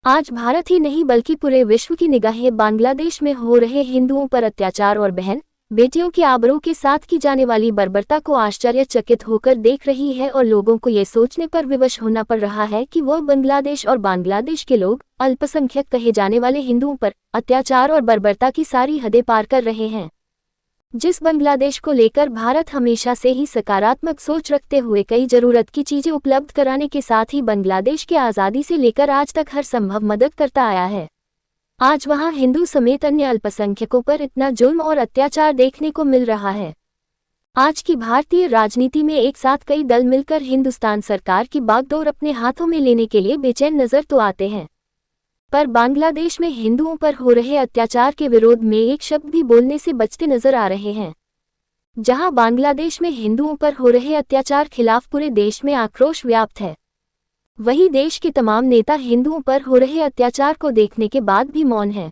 आज भारत ही नहीं बल्कि पूरे विश्व की निगाहें बांग्लादेश में हो रहे हिंदुओं पर अत्याचार और बहन बेटियों की आबरू के साथ की जाने वाली बर्बरता को आश्चर्यचकित होकर देख रही है और लोगों को ये सोचने पर विवश होना पड़ रहा है कि वह बांग्लादेश और बांग्लादेश के लोग अल्पसंख्यक कहे जाने वाले हिंदुओं पर अत्याचार और बर्बरता की सारी हदें पार कर रहे हैं। जिस बांग्लादेश को लेकर भारत हमेशा से ही सकारात्मक सोच रखते हुए कई जरूरत की चीजें उपलब्ध कराने के साथ ही बांग्लादेश के आज़ादी से लेकर आज तक हर संभव मदद करता आया है, आज वहां हिंदू समेत अन्य अल्पसंख्यकों पर इतना जुल्म और अत्याचार देखने को मिल रहा है। आज की भारतीय राजनीति में एक साथ कई दल मिलकर हिंदुस्तान सरकार की बागडोर अपने हाथों में लेने के लिए बेचैन नजर तो आते हैं, पर बांग्लादेश में हिंदुओं पर हो रहे अत्याचार के विरोध में एक शब्द भी बोलने से बचते नजर आ रहे हैं। जहां बांग्लादेश में हिंदुओं पर हो रहे अत्याचार खिलाफ पूरे देश में आक्रोश व्याप्त है, वहीं देश के तमाम नेता हिंदुओं पर हो रहे अत्याचार को देखने के बाद भी मौन हैं।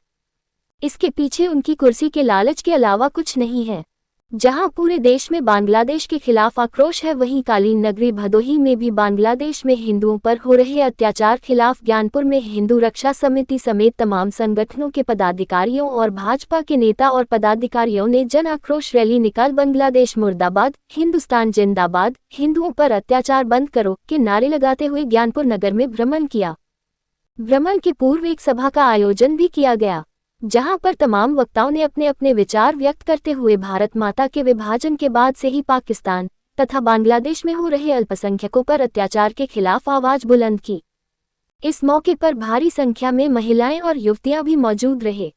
इसके पीछे उनकी कुर्सी के लालच के अलावा कुछ नहीं है। जहां पूरे देश में बांग्लादेश के खिलाफ आक्रोश है, वहीं कालीन नगरी भदोही में भी बांग्लादेश में हिंदुओं पर हो रहे अत्याचार खिलाफ ज्ञानपुर में हिंदू रक्षा समिति समेत तमाम संगठनों के पदाधिकारियों और भाजपा के नेता और पदाधिकारियों ने जन आक्रोश रैली निकाल बांग्लादेश मुर्दाबाद, हिंदुस्तान जिंदाबाद, हिंदुओं पर अत्याचार बंद करो के नारे लगाते हुए ज्ञानपुर नगर में भ्रमण किया। भ्रमण के पूर्व एक सभा का आयोजन भी किया गया, जहां पर तमाम वक्ताओं ने अपने अपने विचार व्यक्त करते हुए भारत माता के विभाजन के बाद से ही पाकिस्तान तथा बांग्लादेश में हो रहे अल्पसंख्यकों पर अत्याचार के खिलाफ आवाज बुलंद की। इस मौके पर भारी संख्या में महिलाएं और युवतियां भी मौजूद रहे।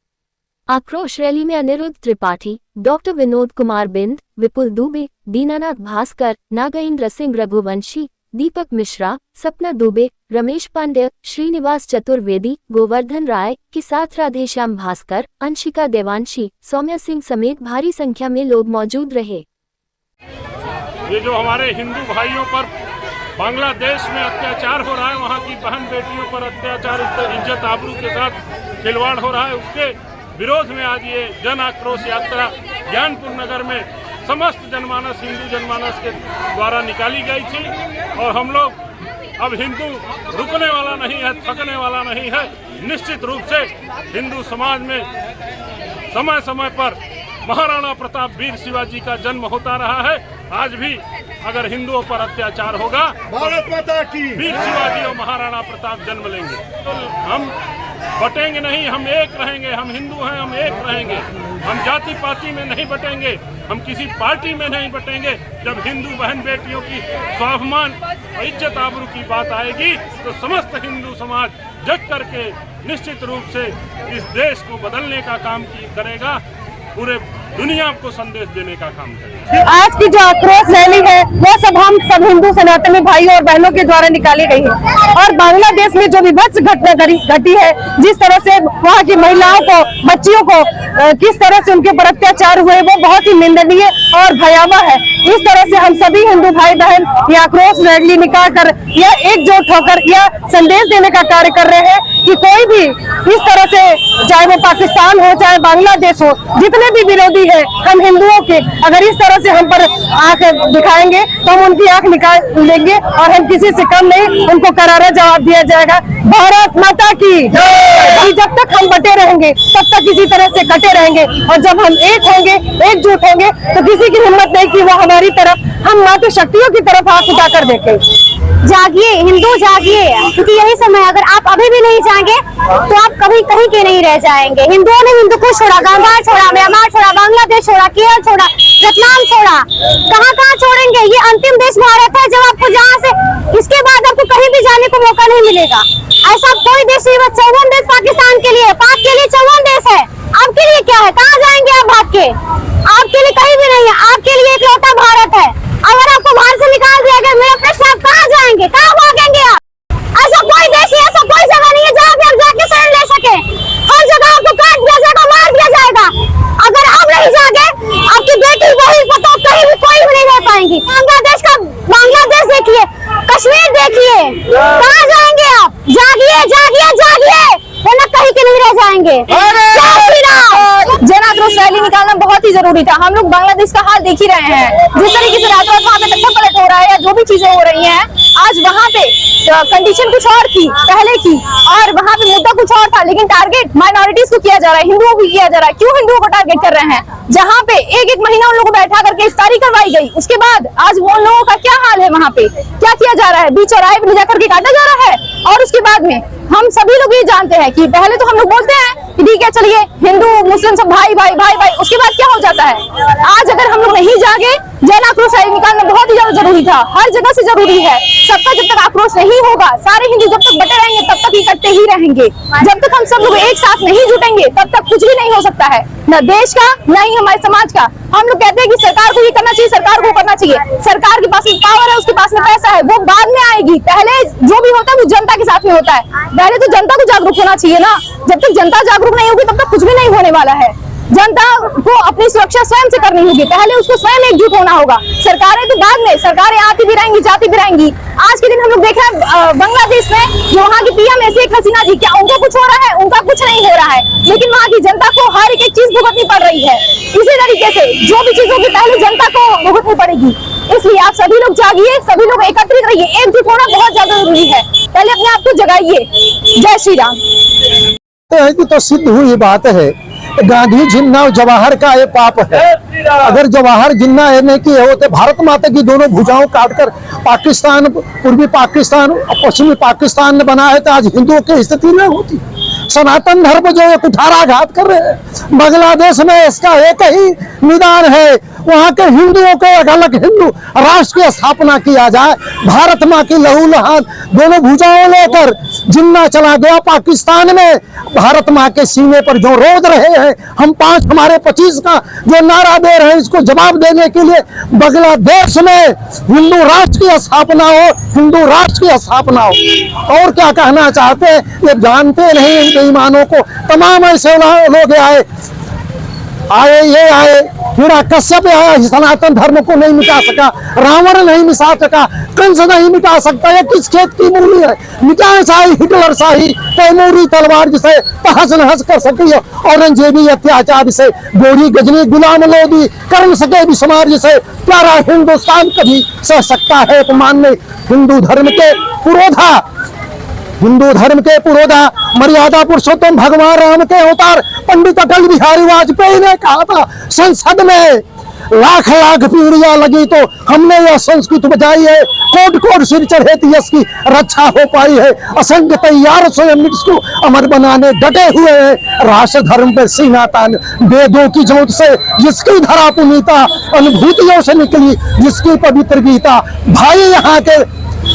आक्रोश रैली में अनिरुद्ध त्रिपाठी, डॉक्टर विनोद कुमार बिंद, विपुल दुबे, दीनानाथ भास्कर, नागेंद्र सिंह रघुवंशी, दीपक मिश्रा, सपना दुबे, रमेश पांडे, श्रीनिवास चतुर्वेदी, गोवर्धन राय के साथ राधेश्याम भास्कर, अंशिका देवांशी, सौम्या सिंह समेत भारी संख्या में लोग मौजूद रहे। ये जो हमारे हिंदू भाइयों पर बांग्लादेश में अत्याचार हो रहा है, वहाँ की बहन बेटियों पर अत्याचार, इज्जत आबरू के साथ खिलवाड़ हो रहा है, उसके विरोध में आज ये जन आक्रोश यात्रा ज्ञानपुर नगर में समस्त जनमानस, हिंदू जनमानस के द्वारा निकाली गई थी। और हम लोग अब हिंदू रुकने वाला नहीं है, थकने वाला नहीं है। निश्चित रूप से हिंदू समाज में समय समय पर महाराणा प्रताप वीर शिवाजी का जन्म होता रहा है। आज भी अगर हिंदुओं पर अत्याचार होगा, भारत माता की वीर शिवाजी और महाराणा प्रताप जन्म लेंगे, तो हम बटेंगे नहीं, हम एक रहेंगे। हम हिंदू हैं, हम एक रहेंगे। हम जाति पाति में नहीं बटेंगे, हम किसी पार्टी में नहीं बटेंगे। जब हिंदू बहन बेटियों की स्वाभिमान और इज्जत आबरू की बात आएगी, तो समस्त हिंदू समाज जग करके निश्चित रूप से इस देश को बदलने का काम करेगा, पूरे दुनिया को संदेश देने का काम करेगा। आज की जो आक्रोश रैली है वो हम सब हिंदू सनातनी भाइयों और बहनों के द्वारा निकाली गई है। और बांग्लादेश में जो विभत्स घटना घटी है, जिस तरह से वहाँ की महिलाओं को, बच्चियों को किस तरह से उनके ऊपर अत्याचार हुए, वो बहुत ही निंदनीय और भयावह है। इस तरह से हम सभी हिंदू भाई बहन ये आक्रोश रैली निकाल कर या एकजुट होकर यह संदेश देने का कार्य कर रहे हैं कि कोई भी इस तरह से, चाहे वो पाकिस्तान हो चाहे बांग्लादेश हो, जितने भी विरोधी है हम हिंदुओं के, अगर इस तरह से हम पर आंख दिखाएंगे तो हम उनकी आंख निकाल लेंगे और हम किसी से कम नहीं, उनको करारा जवाब दिया जाएगा। भारत माता की जय। जब तक हम बटे रहेंगे तब तक इसी तरह से कटे रहेंगे, और जब हम एक होंगे, एकजुट होंगे, तो किसी की हिम्मत नहीं कि वो हमारी तरफ, हम मातृ शक्तियों की तरफ आंख उठाकर देखें। जागिए हिंदू, जागिए, क्योंकि यही समय, अगर आप अभी भी नहीं जाएंगे तो आप कभी कहीं के नहीं रह जाएंगे। हिंदुओं ने हिंदू कुश छोड़ा, गंगा छोड़ा, म्यांमार छोड़ा, बांग्लादेश छोड़ा, केरल छोड़ा, वियतनाम छोड़ा, कहाँ कहाँ छोड़ेंगे। ये अंतिम देश भारत है, जब आपको जहाँ से, इसके बाद आपको कहीं भी जाने को मौका नहीं मिलेगा। ऐसा कोई देश नहीं। 54 देश पाकिस्तान के लिए, पाक के लिए 54 देश है, आपके लिए क्या है? कहाँ जाएंगे आप भाग के? आपके लिए कहीं भी नहीं है, आपके लिए इकलौता भारत है। अगर आपको बाहर से निकाल दिया गया, मेरा प्रश्न, आप कहाँ जाएंगे, कहाँ भागेंगे आप? ऐसा कोई देश नहीं, ऐसा कोई जगह नहीं है जहाँ पे आप जाके शरण ले सके। हर जगह आपको काट दिया जाएगा, मार दिया जाएगा। अगर आप नहीं जागे, आपकी बेटी, बहन, पतो, कहीं भी कोई भी नहीं रह पाएंगी। बांग्लादेश देखिए, कश्मीर देखिए, कहाँ जाएंगे आप? जागिए, जागिए, जागिए, वरना कहीं के नहीं रह जाएंगे। जन आक्रोश रैली निकालना बहुत ही जरूरी था। हम लोग बांग्लादेश का हाल देख ही रहे हैं, जिस तरीके से रातों रात वहाँ पे तख्ता पलट हो रहा है या जो भी चीजें हो रही हैं। आज वहाँ पे कंडीशन कुछ और थी पहले की, और वहाँ पे मुद्दा कुछ और था, लेकिन टारगेट माइनॉरिटीज को किया जा रहा है, हिंदुओं को किया जा रहा है। क्यों हिंदुओं को टारगेट कर रहे हैं? जहाँ पे एक एक महीना उन लोगों को बैठा करके इफ्तारी करवाई गई, उसके बाद आज वो लोगों का क्या हाल है? वहाँ पे क्या किया जा रहा है? बीच चौराहे पे ले जाकर के काटा जा रहा है। और उसके बाद में हम सभी लोग ये जानते हैं कि पहले तो हम लोग बोलते हैं कि ठीक है चलिए हिंदू मुस्लिम सब भाई भाई भाई भाई, उसके बाद क्या हो जाता है? आज अगर हम लोग नहीं जागे, जन आक्रोश रैली निकालना बहुत ही ज्यादा जरूरी था, हर जगह से जरूरी है। सबका जब तक आक्रोश नहीं होगा, सारे हिंदू जब तक बटे रहेंगे तब तक इकट्ठे ही रहेंगे। जब तक हम सब लोग एक साथ नहीं जुटेंगे तब तक कुछ भी नहीं हो सकता है, न देश का न ही हमारे समाज का। हम लोग कहते हैं कि सरकार को ये करना चाहिए, सरकार को करना चाहिए। सरकार के पास में पावर है, उसके पास में पैसा है, वो बाद में आएगी। पहले जो भी होता है वो जनता के साथ में होता है। पहले तो जनता को जागरूक होना चाहिए ना। जब तक जनता जागरूक नहीं होगी तब तक कुछ भी नहीं होने वाला है। जनता को अपनी सुरक्षा स्वयं से करनी होगी, पहले उसको स्वयं एकजुट होना होगा। सरकारें तो बाद में, सरकारें आती भी रहेंगी जाती भी रहेंगी। आज के दिन हम लोग देख रहे हैं बांग्लादेश में जो वहाँ की पीएम है शेख हसीना जी, क्या उनको कुछ हो रहा है? उनका कुछ नहीं हो रहा है, लेकिन वहाँ की जनता को हर एक चीज भुगतनी पड़ रही है। इसी तरीके से जो भी चीज होगी पहले जनता को भुगतनी पड़ेगी। इसलिए आप सभी लोग जागिए, सभी लोग एकत्रित रहिए, एकजुट होना बहुत ज्यादा जरूरी है। पहले अपने आप को जगाइए। जय श्री राम। तो सिद्ध हुई बात है, गांधी जिन्ना और जवाहर का ये पाप है। अगर जवाहर जिन्ना ये नहीं किए होते, भारत माता की दोनों भुजाओं काटकर पाकिस्तान, पूर्वी पाकिस्तान और पश्चिमी पाकिस्तान ने बनाया है, तो आज हिंदुओं की स्थिति नहीं होती। सनातन धर्म जो कुठाराघात कर रहे हैं, बांग्लादेश में इसका एक ही निदान है, वहाँ के हिंदुओं को एक अलग हिंदू राष्ट्र की स्थापना किया जाए। भारत माँ की लहू लहान दोनों भुजाओं लेकर जिन्ना चला गया पाकिस्तान में, भारत माँ के सीने पर जो रोद रहे हैं, हम 5 हमारे 25 का जो नारा दे रहे हैं, इसको जवाब देने के लिए बांग्लादेश में हिंदू राष्ट्र की स्थापना हो, हिंदू राष्ट्र की स्थापना हो। और क्या कहना चाहते हैं ये जानते नहीं इन बेईमानों को। तमाम ऐसे लोग आए ये आए, हिरण्यकश्यप आया, सनातन धर्म को नहीं मिटा सका, रावण नहीं मिटा सका, कंस नहीं मिटा सकता। ये किस खेत की मूली है? मिटाए शाही हिटलर शाही, तैमूरी तलवार जिसे तहस नहस कर सकी, औरंगजेबी अत्याचार से गोरी गजनी गुलाम लोदी कर न सके बिस्मार जिसे प्यारा हिंदुस्तान कभी सह सकता है। तो मानने हिंदू धर्म के पुरोधा, हिंदू धर्म के पुरोधा, मर्यादा पुरुषोत्तम भगवान राम के अवतार पंडित अटल बिहारी वाजपेयी ने कहा था, संसद में लाख लाख पीढ़ियां लगी तो हमने यह संस्कृत बचाई है, कोट कोट सिर चढ़े यश की रक्षा हो पाई है। असंख्य तैयार स्वयं इसको अमर बनाने डटे हुए हैं। राष्ट्र धर्म पर सीना तान, वेदों की जोत से जिसकी धरा पुनीता, अनुभूतियों से निकली जिसकी पवित्र गीता। भाई यहाँ के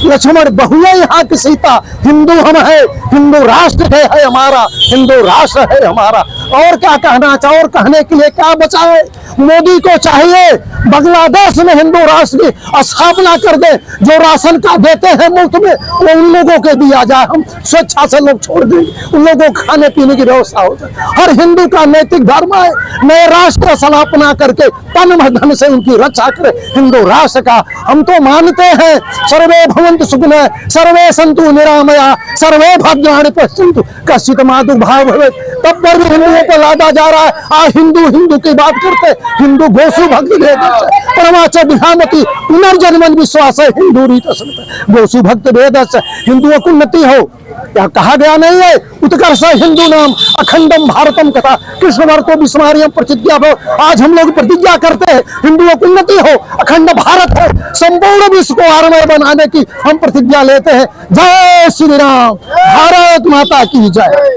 लक्ष्मण, बहुएं यहाँ की सीता। हिंदू हम है, हिंदू राष्ट्र है हमारा, हिंदू राष्ट्र है हमारा। और क्या कहना चाहो, और कहने के लिए क्या बचा है? मोदी को चाहिए बांग्लादेश में हिंदू राष्ट्र की स्थापना कर दे। जो राशन का देते हैं मुफ्त में वो उन लोगों के दिया जाए, हम स्वेच्छा से लोग छोड़ देंगे, उन लोगों को खाने पीने की व्यवस्था हो जाए। हर हिंदू का नैतिक धर्म है नए राष्ट्र की स्थापना करके तन धन से उनकी रक्षा करे हिंदू राष्ट्र का। हम तो मानते हैं सर्वे भवन्तु सुखिनः, सर्वे सन्तु निरामया, सर्वे भद्राणि पश्यन्तु कश्चित् मा दुर्भाग्यं भवेत्। तब पर भी हिंदुओं को लादा जा रहा है। आज हिंदू हिंदू की बात करते, हिंदू गोसु भक्ति वेदस्य परमाच विधामति पुनर्जन्मन विश्वास है हिंदू रीत गोसु भक्त वेदस्य। हिंदुओं की उन्नति हो, क्या कहा गया नहीं है? उत्कर्ष हिंदू नाम अखंडम भारतम कथा कृष्ण वर्तो विस्मारियम प्रतिज्ञा हो। आज हम लोग प्रतिज्ञा करते हैं हिंदुओं की उन्नति हो, अखंड भारत हो, संपूर्ण विश्व को आरमय बनाने की हम प्रतिज्ञा लेते हैं। जय श्री राम, भारत माता की जय।